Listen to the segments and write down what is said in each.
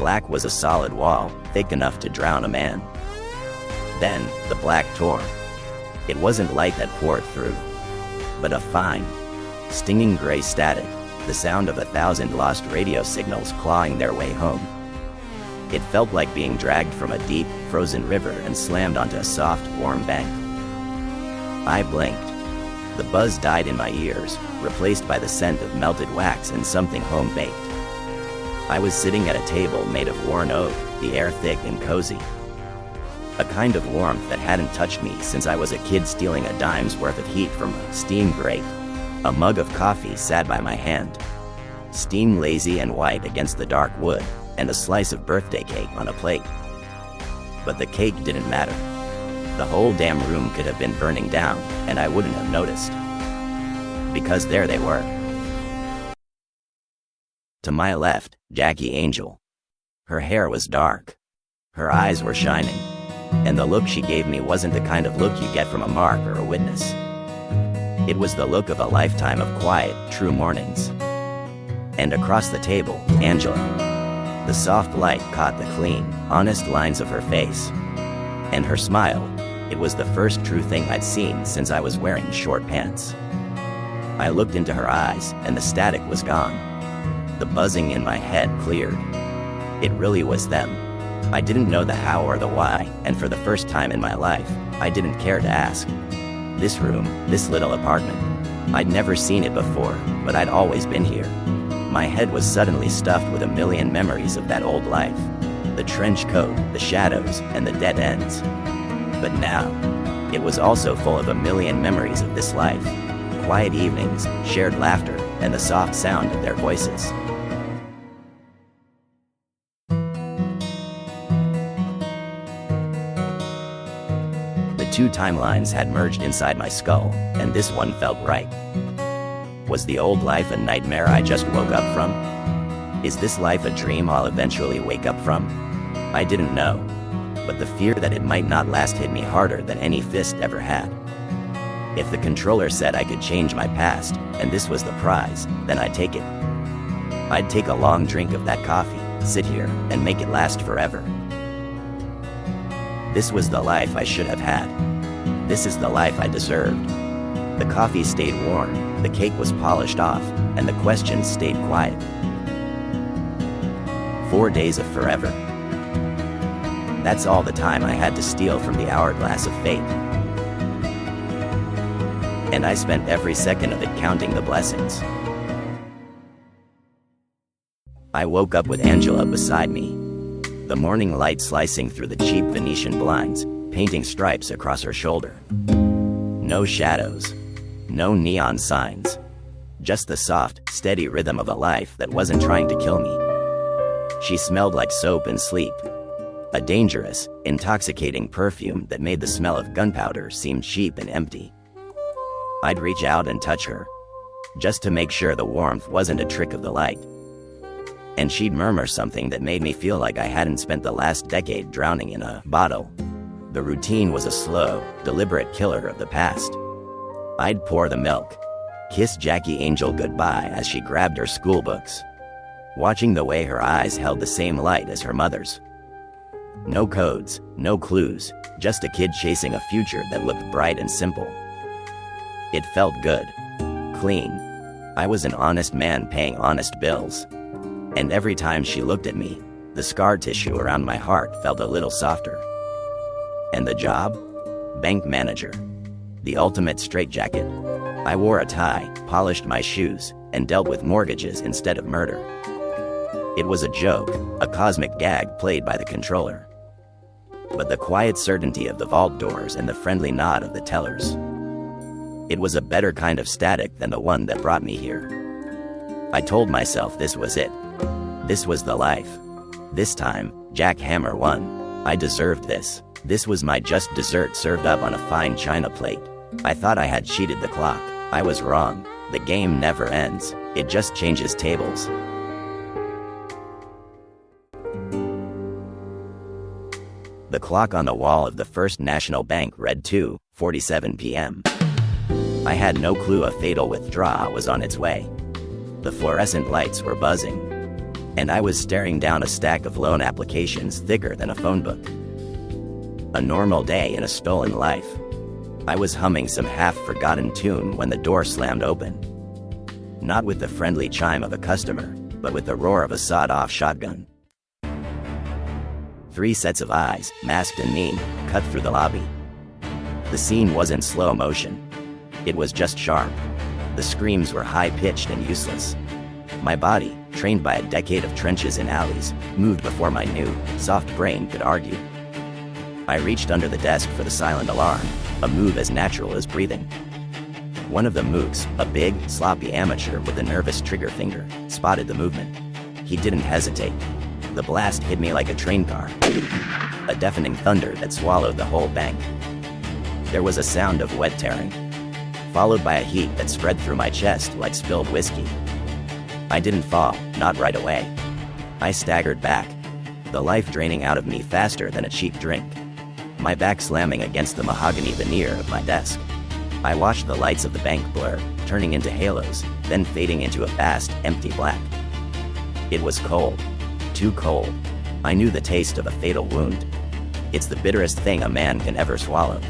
black was a solid wall, thick enough to drown a man. Then, the black tore. It wasn't light that poured through, but a fine, stinging gray static, the sound of 1,000 lost radio signals clawing their way home. It felt like being dragged from a deep, frozen river and slammed onto a soft, warm bank. I blinked. The buzz died in my ears, replaced by the scent of melted wax and something home-baked. I was sitting at a table made of worn oak, the air thick and cozy. A kind of warmth that hadn't touched me since I was a kid stealing a dime's worth of heat from a steam grate. A mug of coffee sat by my hand, steam lazy and white against the dark wood, and a slice of birthday cake on a plate. But the cake didn't matter. The whole damn room could have been burning down, and I wouldn't have noticed. Because there they were. To my left, Jackie Angel. Her hair was dark. Her eyes were shining. And the look she gave me wasn't the kind of look you get from a mark or a witness. It was the look of a lifetime of quiet, true mornings. And across the table, Angela. The soft light caught the clean, honest lines of her face. And her smile, it was the first true thing I'd seen since I was wearing short pants. I looked into her eyes, and the static was gone. The buzzing in my head cleared. It really was them. I didn't know the how or the why, and for the first time in my life, I didn't care to ask. This room, this little apartment, I'd never seen it before, but I'd always been here. My head was suddenly stuffed with a million memories of that old life. The trench coat, the shadows, and the dead ends. But now, it was also full of a million memories of this life. Quiet evenings, shared laughter, and the soft sound of their voices. The two timelines had merged inside my skull, and this one felt right. Was the old life a nightmare I just woke up from? Is this life a dream I'll eventually wake up from? I didn't know, but the fear that it might not last hit me harder than any fist ever had. If the controller said I could change my past, and this was the prize, then I'd take it. I'd take a long drink of that coffee, sit here, and make it last forever. This was the life I should have had. This is the life I deserved. The coffee stayed warm, the cake was polished off, and the questions stayed quiet. 4 days of forever. That's all the time I had to steal from the hourglass of fate. And I spent every second of it counting the blessings. I woke up with Angela beside me. The morning light slicing through the cheap Venetian blinds, painting stripes across her shoulder. No shadows. No neon signs. Just the soft, steady rhythm of a life that wasn't trying to kill me. She smelled like soap and sleep. A dangerous, intoxicating perfume that made the smell of gunpowder seem cheap and empty. I'd reach out and touch her, just to make sure the warmth wasn't a trick of the light. And she'd murmur something that made me feel like I hadn't spent the last decade drowning in a bottle. The routine was a slow, deliberate killer of the past. I'd pour the milk, kiss Jackie Angel goodbye as she grabbed her school books, watching the way her eyes held the same light as her mother's. No codes, no clues, just a kid chasing a future that looked bright and simple. It felt good. Clean. I was an honest man paying honest bills. And every time she looked at me, the scar tissue around my heart felt a little softer. And the job? Bank manager. The ultimate straitjacket. I wore a tie, polished my shoes, and dealt with mortgages instead of murder. It was a joke, a cosmic gag played by the controller. But the quiet certainty of the vault doors and the friendly nod of the tellers. It was a better kind of static than the one that brought me here. I told myself this was it. This was the life. This time, Jack Hammer won. I deserved this. This was my just dessert served up on a fine china plate. I thought I had cheated the clock. I was wrong. The game never ends. It just changes tables. The clock on the wall of the First National Bank read 2:47 p.m. I had no clue a fatal withdrawal was on its way. The fluorescent lights were buzzing. and I was staring down a stack of loan applications thicker than a phone book. A normal day in a stolen life. I was humming some half-forgotten tune when the door slammed open. Not with the friendly chime of a customer, but with the roar of a sawed-off shotgun. 3 sets of eyes, masked and mean, cut through the lobby. The scene wasn't slow motion. It was just sharp. The screams were high-pitched and useless. My body, trained by a decade of trenches and alleys, moved before my new, soft brain could argue. I reached under the desk for the silent alarm, a move as natural as breathing. One of the mooks, a big, sloppy amateur with a nervous trigger finger, spotted the movement. He didn't hesitate. The blast hit me like a train car. A deafening thunder that swallowed the whole bank. There was a sound of wet tearing, followed by a heat that spread through my chest like spilled whiskey. I didn't fall, not right away. I staggered back, the life draining out of me faster than a cheap drink. My back slamming against the mahogany veneer of my desk. I watched the lights of the bank blur, turning into halos, then fading into a vast, empty black. It was cold. Too cold. I knew the taste of a fatal wound. It's the bitterest thing a man can ever swallow.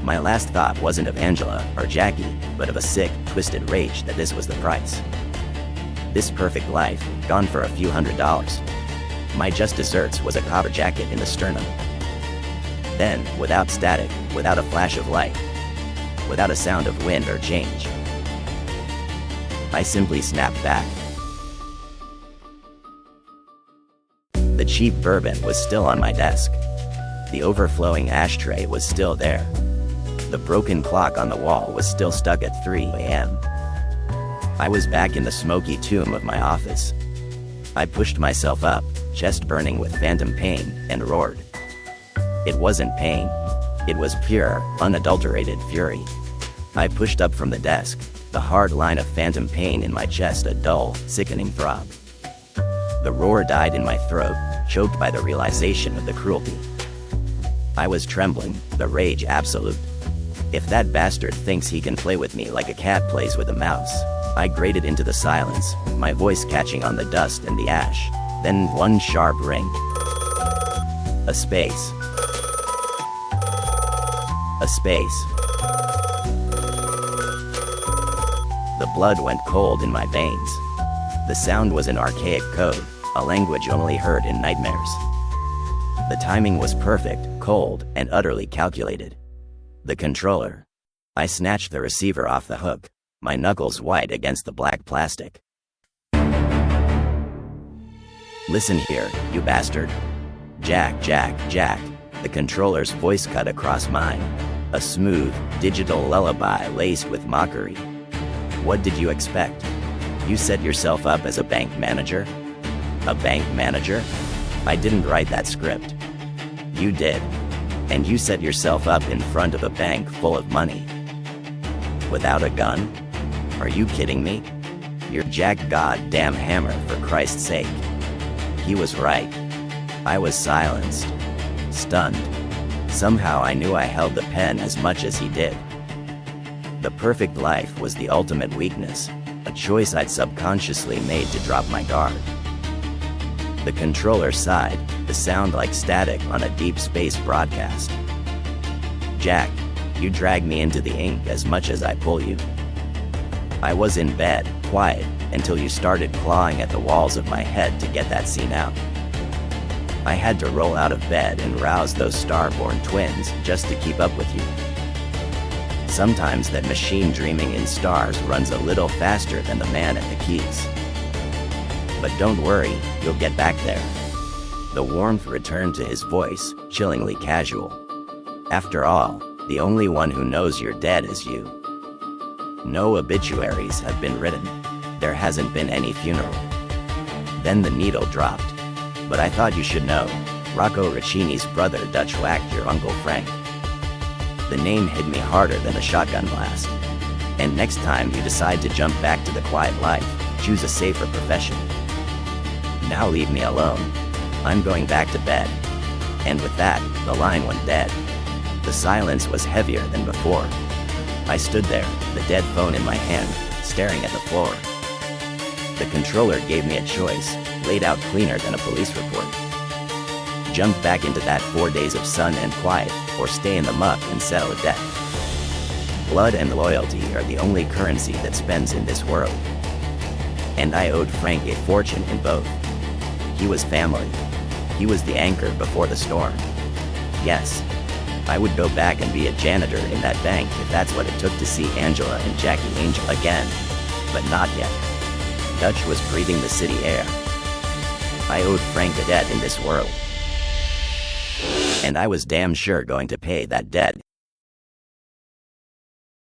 My last thought wasn't of Angela or Jackie, but of a sick, twisted rage that this was the price. This perfect life, gone for a few $100s. My just desserts was a copper jacket in the sternum. Then, without static, without a flash of light, without a sound of wind or change, I simply snapped back. The cheap bourbon was still on my desk. The overflowing ashtray was still there. The broken clock on the wall was still stuck at 3 a.m. I was back in the smoky tomb of my office. I pushed myself up, chest burning with phantom pain, and roared. It wasn't pain. It was pure, unadulterated fury. I pushed up from the desk, the hard line of phantom pain in my chest a dull, sickening throb. The roar died in my throat, choked by the realization of the cruelty. I was trembling, the rage absolute. If that bastard thinks he can play with me like a cat plays with a mouse, I grated into the silence, my voice catching on the dust and the ash. Then one sharp ring. A space. A space. The blood went cold in my veins. The sound was an archaic code, a language only heard in nightmares. The timing was perfect, cold, and utterly calculated. The controller. I snatched the receiver off the hook, my knuckles white against the black plastic. Listen here, you bastard. Jack, Jack, Jack. The controller's voice cut across mine. A smooth, digital lullaby laced with mockery. What did you expect? You set yourself up as a bank manager? A bank manager? I didn't write that script. You did. And you set yourself up in front of a bank full of money. Without a gun? Are you kidding me? You're Jack goddamn Hammer, for Christ's sake. He was right. I was silenced. Stunned. Somehow I knew I held the pen as much as he did. The perfect life was the ultimate weakness, a choice I'd subconsciously made to drop my guard. The controller sighed, the sound like static on a deep space broadcast. Jack, you drag me into the ink as much as I pull you. I was in bed, quiet, until you started clawing at the walls of my head to get that scene out. I had to roll out of bed and rouse those star-born twins just to keep up with you. Sometimes that machine dreaming in stars runs a little faster than the man at the keys. But don't worry, you'll get back there. The warmth returned to his voice, chillingly casual. After all, the only one who knows you're dead is you. No obituaries have been written. There hasn't been any funeral. Then the needle dropped. But I thought you should know, Rocco Raccini's brother Dutch whacked your Uncle Frank. The name hit me harder than a shotgun blast. And next time you decide to jump back to the quiet life, choose a safer profession. Now leave me alone. I'm going back to bed. And with that, the line went dead. The silence was heavier than before. I stood there, the dead phone in my hand, staring at the floor. The controller gave me a choice, laid out cleaner than a police report. Jump back into that 4 days of sun and quiet, or stay in the muck and settle a debt. Blood and loyalty are the only currency that spends in this world. And I owed Frank a fortune in both. He was family. He was the anchor before the storm. Yes, I would go back and be a janitor in that bank if that's what it took to see Angela and Jackie Angel again. But not yet. Dutch was breathing the city air. I owed Frank a debt in this world. And I was damn sure going to pay that debt.